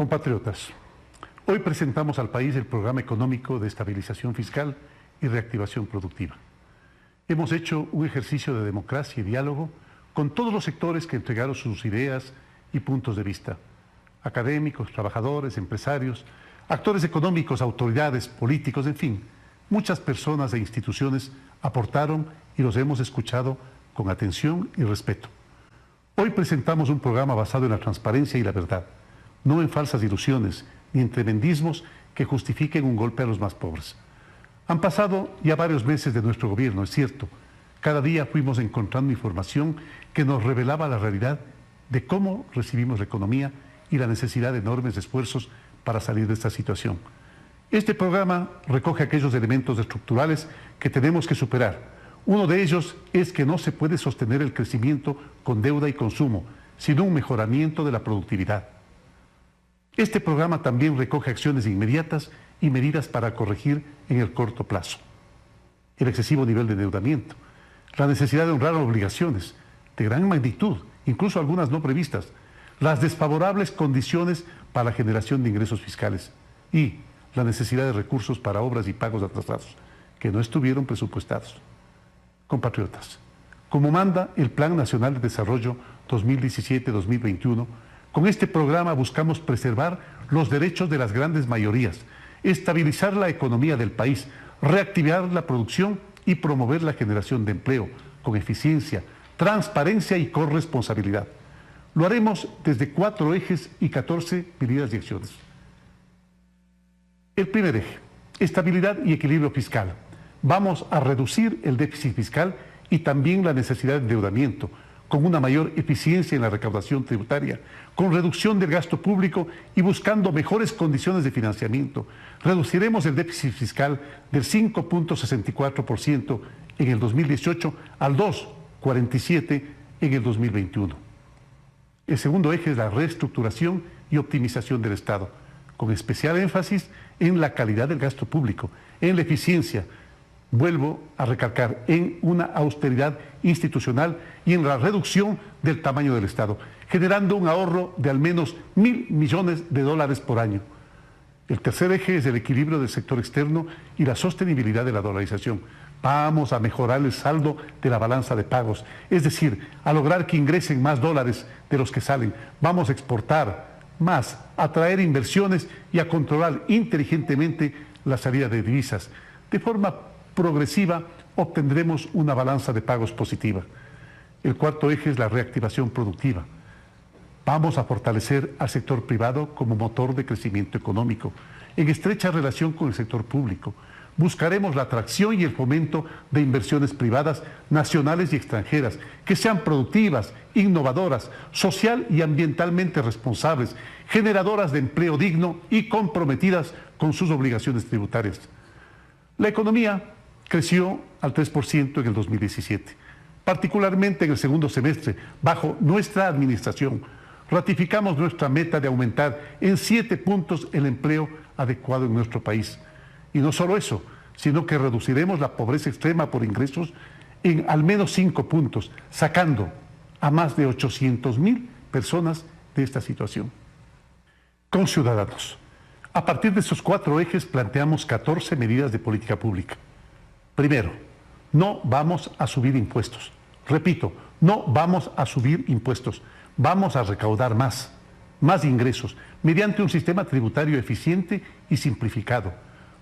Compatriotas, hoy presentamos al país el Programa Económico de Estabilización Fiscal y Reactivación Productiva. Hemos hecho un ejercicio de democracia y diálogo con todos los sectores que entregaron sus ideas y puntos de vista. Académicos, trabajadores, empresarios, actores económicos, autoridades, políticos, en fin, muchas personas e instituciones aportaron y los hemos escuchado con atención y respeto. Hoy presentamos un programa basado en la transparencia y la verdad, no en falsas ilusiones ni en tremendismos que justifiquen un golpe a los más pobres. Han pasado ya varios meses de nuestro gobierno, es cierto. Cada día fuimos encontrando información que nos revelaba la realidad de cómo recibimos la economía y la necesidad de enormes esfuerzos para salir de esta situación. Este programa recoge aquellos elementos estructurales que tenemos que superar. Uno de ellos es que no se puede sostener el crecimiento con deuda y consumo, sino un mejoramiento de la productividad. Este programa también recoge acciones inmediatas y medidas para corregir en el corto plazo el excesivo nivel de endeudamiento, la necesidad de honrar obligaciones de gran magnitud, incluso algunas no previstas, las desfavorables condiciones para la generación de ingresos fiscales y la necesidad de recursos para obras y pagos atrasados, que no estuvieron presupuestados. Compatriotas, como manda el Plan Nacional de Desarrollo 2017-2021, con este programa buscamos preservar los derechos de las grandes mayorías, estabilizar la economía del país, reactivar la producción y promover la generación de empleo con eficiencia, transparencia y corresponsabilidad. Lo haremos desde 4 ejes y 14 medidas y acciones. El primer eje, estabilidad y equilibrio fiscal. Vamos a reducir el déficit fiscal y también la necesidad de endeudamiento, con una mayor eficiencia en la recaudación tributaria, con reducción del gasto público y buscando mejores condiciones de financiamiento. Reduciremos el déficit fiscal del 5.64% en el 2018 al 2.47% en el 2021. El segundo eje es la reestructuración y optimización del Estado, con especial énfasis en la calidad del gasto público, en la eficiencia, vuelvo a recalcar, en una austeridad institucional y en la reducción del tamaño del Estado, generando un ahorro de al menos $1.000 millones por año. El tercer eje es el equilibrio del sector externo y la sostenibilidad de la dolarización. Vamos a mejorar el saldo de la balanza de pagos, es decir, a lograr que ingresen más dólares de los que salen. Vamos a exportar más, a atraer inversiones y a controlar inteligentemente la salida de divisas. De forma progresiva obtendremos una balanza de pagos positiva. El cuarto eje es la reactivación productiva. Vamos a fortalecer al sector privado como motor de crecimiento económico, en estrecha relación con el sector público. Buscaremos la atracción y el fomento de inversiones privadas nacionales y extranjeras que sean productivas, innovadoras, social y ambientalmente responsables, generadoras de empleo digno y comprometidas con sus obligaciones tributarias. La economía creció al 3% en el 2017, particularmente en el segundo semestre, bajo nuestra administración. Ratificamos nuestra meta de aumentar en 7 puntos el empleo adecuado en nuestro país. Y no solo eso, sino que reduciremos la pobreza extrema por ingresos en al menos 5 puntos, sacando a más de 800.000 personas de esta situación. Conciudadanos, a partir de esos 4 ejes planteamos 14 medidas de política pública. Primero, no vamos a subir impuestos. Repito, no vamos a subir impuestos. Vamos a recaudar más ingresos, mediante un sistema tributario eficiente y simplificado.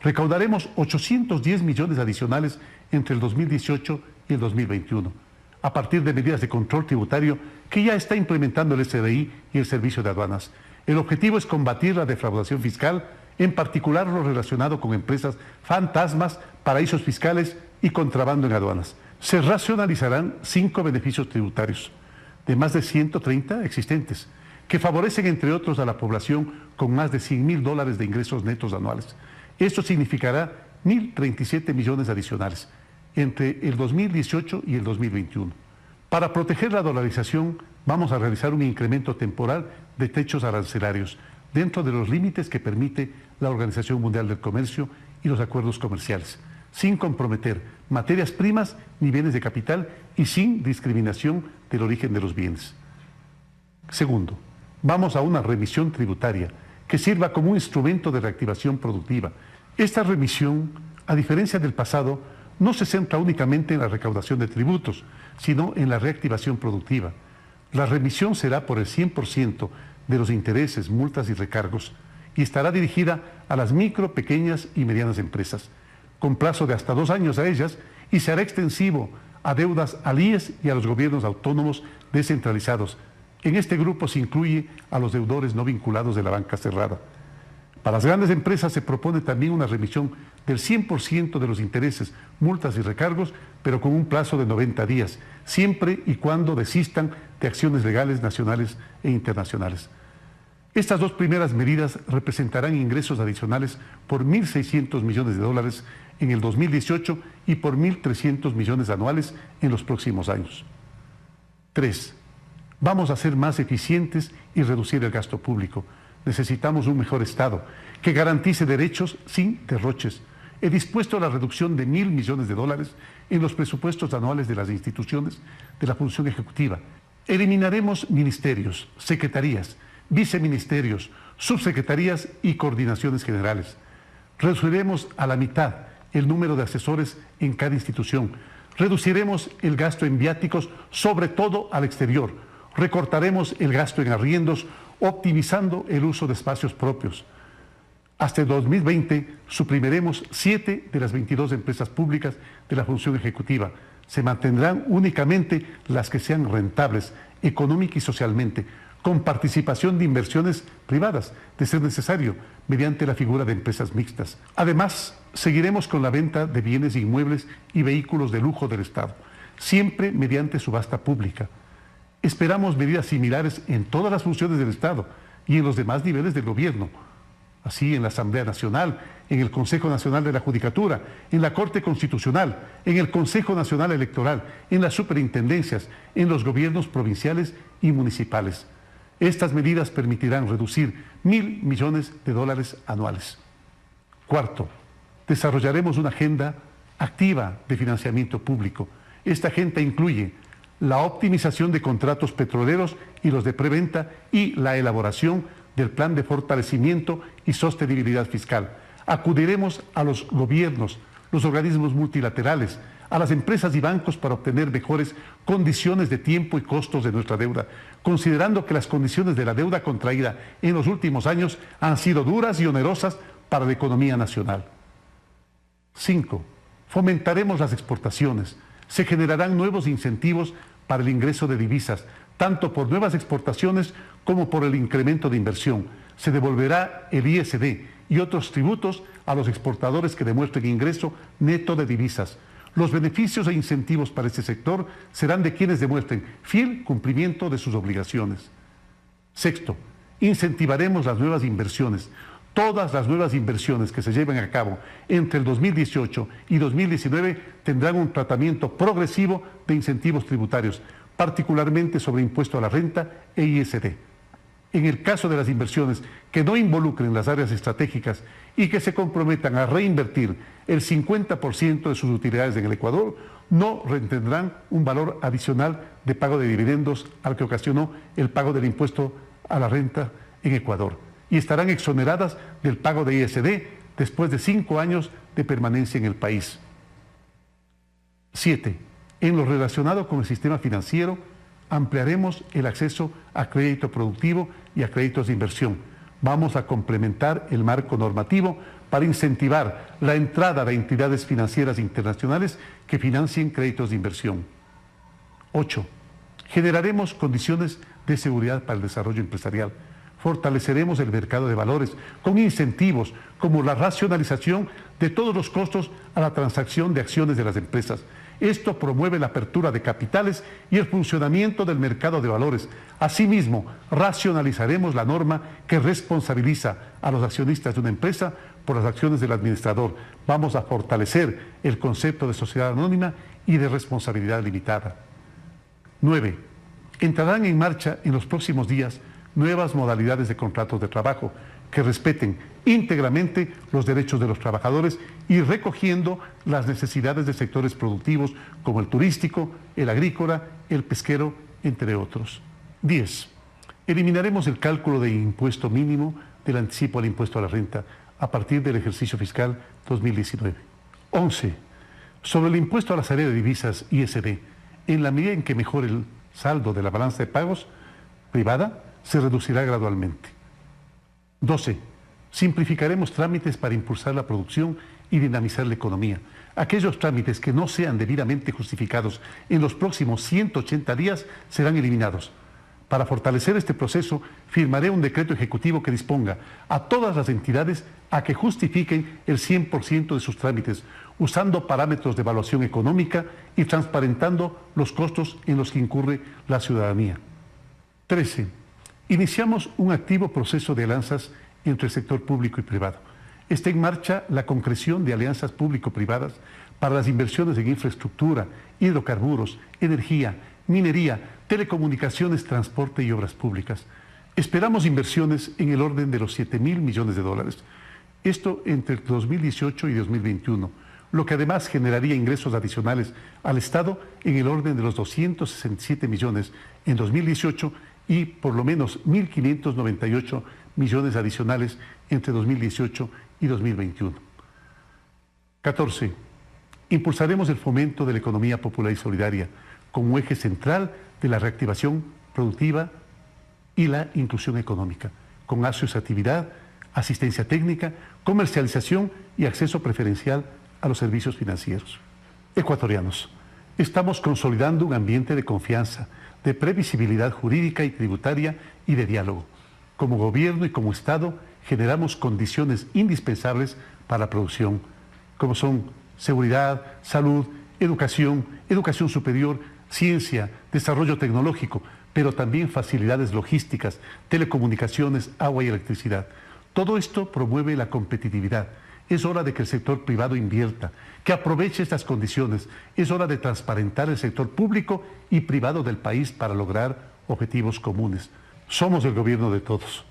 Recaudaremos 810 millones adicionales entre el 2018 y el 2021, a partir de medidas de control tributario que ya está implementando el SDI y el Servicio de Aduanas. El objetivo es combatir la defraudación fiscal, en particular lo relacionado con empresas fantasmas, paraísos fiscales y contrabando en aduanas. Se racionalizarán 5 beneficios tributarios, de más de 130 existentes, que favorecen entre otros a la población con más de $100.000 de ingresos netos anuales. Esto significará 1.037 millones adicionales entre el 2018 y el 2021. Para proteger la dolarización, vamos a realizar un incremento temporal de techos arancelarios dentro de los límites que permite la Organización Mundial del Comercio y los acuerdos comerciales, sin comprometer materias primas ni bienes de capital y sin discriminación del origen de los bienes. Segundo, vamos a una revisión tributaria que sirva como un instrumento de reactivación productiva. Esta remisión, a diferencia del pasado, no se centra únicamente en la recaudación de tributos, sino en la reactivación productiva. La remisión será por el 100% de los intereses, multas y recargos y estará dirigida a las micro, pequeñas y medianas empresas, con plazo de hasta 2 años a ellas, y se hará extensivo a deudas al IES y a los gobiernos autónomos descentralizados. En este grupo se incluye a los deudores no vinculados de la banca cerrada. Para las grandes empresas se propone también una remisión del 100% de los intereses, multas y recargos, pero con un plazo de 90 días, siempre y cuando desistan de acciones legales nacionales e internacionales. Estas 2 primeras medidas representarán ingresos adicionales por $1.600 millones en el 2018 y por 1.300 millones anuales en los próximos años. 3. Vamos a ser más eficientes y reducir el gasto público. Necesitamos un mejor Estado que garantice derechos sin derroches. He dispuesto la reducción de $1.000 millones en los presupuestos anuales de las instituciones de la función ejecutiva. Eliminaremos ministerios, secretarías, viceministerios, subsecretarías y coordinaciones generales. Reduciremos a la mitad el número de asesores en cada institución. Reduciremos el gasto en viáticos, sobre todo al exterior. Recortaremos el gasto en arriendos, optimizando el uso de espacios propios. Hasta el 2020 suprimiremos 7 de las 22 empresas públicas de la función ejecutiva. Se mantendrán únicamente las que sean rentables, económica y socialmente, con participación de inversiones privadas, de ser necesario, mediante la figura de empresas mixtas. Además, seguiremos con la venta de bienes inmuebles y vehículos de lujo del Estado, siempre mediante subasta pública. Esperamos medidas similares en todas las funciones del Estado y en los demás niveles del gobierno, así en la Asamblea Nacional, en el Consejo Nacional de la Judicatura, en la Corte Constitucional, en el Consejo Nacional Electoral, en las superintendencias, en los gobiernos provinciales y municipales. Estas medidas permitirán reducir $1.000 millones anuales. 4. Desarrollaremos una agenda activa de financiamiento público. Esta agenda incluye la optimización de contratos petroleros y los de preventa y la elaboración del plan de fortalecimiento y sostenibilidad fiscal. Acudiremos a los gobiernos, los organismos multilaterales, a las empresas y bancos para obtener mejores condiciones de tiempo y costos de nuestra deuda, considerando que las condiciones de la deuda contraída en los últimos años han sido duras y onerosas para la economía nacional. 5. Fomentaremos las exportaciones. Se generarán nuevos incentivos para el ingreso de divisas, tanto por nuevas exportaciones como por el incremento de inversión. Se devolverá el ISD y otros tributos a los exportadores que demuestren ingreso neto de divisas. Los beneficios e incentivos para este sector serán de quienes demuestren fiel cumplimiento de sus obligaciones. 6. Incentivaremos las nuevas inversiones. Todas las nuevas inversiones que se lleven a cabo entre el 2018 y 2019 tendrán un tratamiento progresivo de incentivos tributarios, particularmente sobre impuesto a la renta e ISD. En el caso de las inversiones que no involucren las áreas estratégicas y que se comprometan a reinvertir el 50% de sus utilidades en el Ecuador, no retendrán un valor adicional de pago de dividendos al que ocasionó el pago del impuesto a la renta en Ecuador, y estarán exoneradas del pago de ISD después de 5 años de permanencia en el país. 7. En lo relacionado con el sistema financiero, ampliaremos el acceso a crédito productivo y a créditos de inversión. Vamos a complementar el marco normativo para incentivar la entrada de entidades financieras internacionales que financien créditos de inversión. 8. Generaremos condiciones de seguridad para el desarrollo empresarial. Fortaleceremos el mercado de valores con incentivos como la racionalización de todos los costos a la transacción de acciones de las empresas. Esto promueve la apertura de capitales y el funcionamiento del mercado de valores. Asimismo, racionalizaremos la norma que responsabiliza a los accionistas de una empresa por las acciones del administrador. Vamos a fortalecer el concepto de sociedad anónima y de responsabilidad limitada. 9. Entrarán en marcha en los próximos días nuevas modalidades de contratos de trabajo que respeten íntegramente los derechos de los trabajadores y recogiendo las necesidades de sectores productivos como el turístico, el agrícola, el pesquero, entre otros. 10. Eliminaremos el cálculo de impuesto mínimo del anticipo al impuesto a la renta a partir del ejercicio fiscal 2019. 11. Sobre el impuesto a la salida de divisas ISD, en la medida en que mejore el saldo de la balanza de pagos privada, se reducirá gradualmente. 12. Simplificaremos trámites para impulsar la producción y dinamizar la economía. Aquellos trámites que no sean debidamente justificados en los próximos 180 días serán eliminados. Para fortalecer este proceso, firmaré un decreto ejecutivo que disponga a todas las entidades a que justifiquen el 100% de sus trámites, usando parámetros de evaluación económica y transparentando los costos en los que incurre la ciudadanía. 13. Iniciamos un activo proceso de alianzas entre el sector público y privado. Está en marcha la concreción de alianzas público-privadas para las inversiones en infraestructura, hidrocarburos, energía, minería, telecomunicaciones, transporte y obras públicas. Esperamos inversiones en el orden de los $7.000 millones. Esto entre 2018 y 2021, lo que además generaría ingresos adicionales al Estado en el orden de los 267 millones en 2018 y por lo menos 1.598 millones adicionales entre 2018 y 2021. 14. Impulsaremos el fomento de la economía popular y solidaria como eje central de la reactivación productiva y la inclusión económica, con asociatividad, asistencia técnica, comercialización y acceso preferencial a los servicios financieros. Ecuatorianos, estamos consolidando un ambiente de confianza, de previsibilidad jurídica y tributaria y de diálogo. Como gobierno y como Estado generamos condiciones indispensables para la producción, como son seguridad, salud, educación, educación superior, ciencia, desarrollo tecnológico, pero también facilidades logísticas, telecomunicaciones, agua y electricidad. Todo esto promueve la competitividad. Es hora de que el sector privado invierta, que aproveche estas condiciones. Es hora de transparentar el sector público y privado del país para lograr objetivos comunes. Somos el gobierno de todos.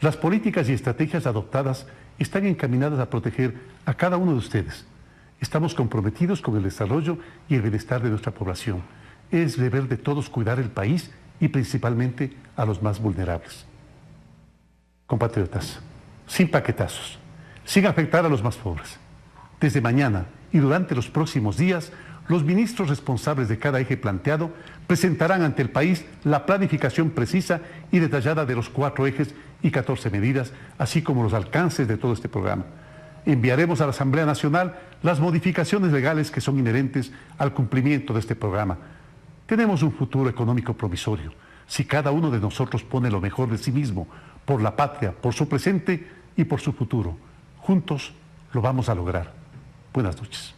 Las políticas y estrategias adoptadas están encaminadas a proteger a cada uno de ustedes. Estamos comprometidos con el desarrollo y el bienestar de nuestra población. Es deber de todos cuidar el país y principalmente a los más vulnerables. Compatriotas, sin paquetazos, sin afectar a los más pobres. Desde mañana y durante los próximos días, los ministros responsables de cada eje planteado presentarán ante el país la planificación precisa y detallada de los 4 ejes y 14 medidas, así como los alcances de todo este programa. Enviaremos a la Asamblea Nacional las modificaciones legales que son inherentes al cumplimiento de este programa. Tenemos un futuro económico promisorio. Si cada uno de nosotros pone lo mejor de sí mismo, por la patria, por su presente y por su futuro, juntos lo vamos a lograr. Buenas noches.